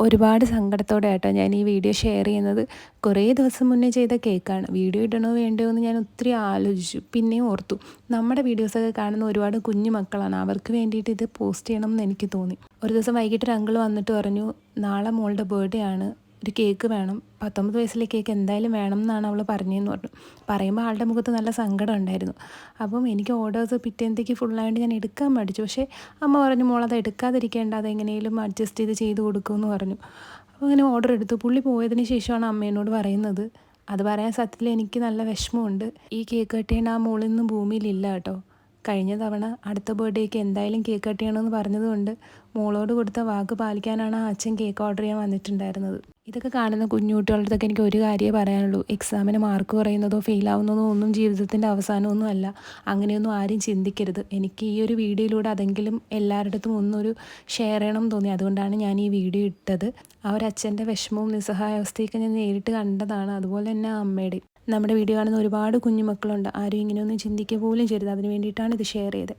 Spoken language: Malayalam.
ഒരുപാട് സങ്കടത്തോടെ ആട്ടോ ഞാൻ ഈ വീഡിയോ ഷെയർ ചെയ്യുന്നത്. കുറേ ദിവസം മുന്നേ ചെയ്ത കേക്കാണ്. വീഡിയോ ഇടണോ വേണ്ടയോ എന്ന് ഞാൻ ഒത്തിരി ആലോചിച്ചു. പിന്നെയും ഓർത്തു, നമ്മുടെ വീഡിയോസൊക്കെ കാണുന്ന ഒരുപാട് കുഞ്ഞു മക്കളാണ്, അവർക്ക് വേണ്ടിയിട്ട് ഇത് പോസ്റ്റ് ചെയ്യണം എന്ന് എനിക്ക് തോന്നി. ഒരു ദിവസം വൈകിട്ട് ഒരു അങ്കിൾ വന്നിട്ട് പറഞ്ഞു, നാളെ മോളുടെ ബർത്ത്ഡേ ആണ്, ഒരു കേക്ക് വേണം, 19 വയസ്സിലെ കേക്ക് എന്തായാലും വേണം എന്നാണ് അവൾ പറഞ്ഞതെന്ന് പറഞ്ഞു. പറയുമ്പോൾ ആളുടെ മുഖത്ത് നല്ല സങ്കടം ഉണ്ടായിരുന്നു. അപ്പം എനിക്ക് ഓർഡേഴ്സ് പിറ്റേന്നത്തേക്ക് ഫുള്ളായിട്ട് ഞാൻ എടുക്കാൻ മടിച്ചു. പക്ഷേ അമ്മ പറഞ്ഞു, മോളത് എടുക്കാതിരിക്കേണ്ട, അതെങ്ങനെയും അഡ്ജസ്റ്റ് ചെയ്ത് കൊടുക്കുമെന്ന് പറഞ്ഞു. അപ്പോൾ അങ്ങനെ ഓർഡർ എടുത്തു. പുള്ളി പോയതിന് ശേഷമാണ് അമ്മേനോട് പറയുന്നത്. അത് പറയാൻ സത്യത്തിൽ എനിക്ക് നല്ല വിഷമമുണ്ട്. ഈ കേക്ക് കട്ട് ചെയ്യേണ്ട ആ മോളിന്നും ഭൂമിയിലില്ല കേട്ടോ. കഴിഞ്ഞ തവണ അടുത്ത ബർത്ത്ഡേക്ക് എന്തായാലും കേക്ക് കട്ട് ചെയ്യണമെന്ന് പറഞ്ഞതുകൊണ്ട് മോളോട് കൊടുത്ത വാക്ക് പാലിക്കാനാണ് ആ അച്ഛൻ കേക്ക് ഓർഡർ ചെയ്യാൻ വന്നിട്ടുണ്ടായിരുന്നത്. ഇതൊക്കെ കാണുന്ന കുഞ്ഞുകുട്ടികളുടെ അടുത്തൊക്കെ എനിക്ക് ഒരു കാര്യമേ പറയാനുള്ളൂ, എക്സാമിന് മാർക്ക് കുറയുന്നതോ ഫെയിലാവുന്നതോ ഒന്നും ജീവിതത്തിൻ്റെ അവസാനമൊന്നും അല്ല. അങ്ങനെയൊന്നും ആരും ചിന്തിക്കരുത്. എനിക്ക് ഈ ഒരു വീഡിയോയിലൂടെ അതെങ്കിലും എല്ലാവരുടെ അടുത്തും ഒന്നൊരു ഷെയർ ചെയ്യണം എന്ന് തോന്നി. അതുകൊണ്ടാണ് ഞാൻ ഈ വീഡിയോ ഇട്ടത്. ആ ഒരു അച്ഛൻ്റെ വിഷമവും നിസ്സഹായാവസ്ഥയൊക്കെ ഞാൻ നേരിട്ട് കണ്ടതാണ്. അതുപോലെ തന്നെ അമ്മയുടെ. നമ്മുടെ വീഡിയോ കാണുന്ന ഒരുപാട് കുഞ്ഞുമക്കളുണ്ട്. ആരും ഇങ്ങനെയൊന്നും ചിന്തിക്കുക പോലും ചെയ്യരുത്. അതിന് വേണ്ടിയിട്ടാണ് ഇത് ഷെയർ ചെയ്തത്.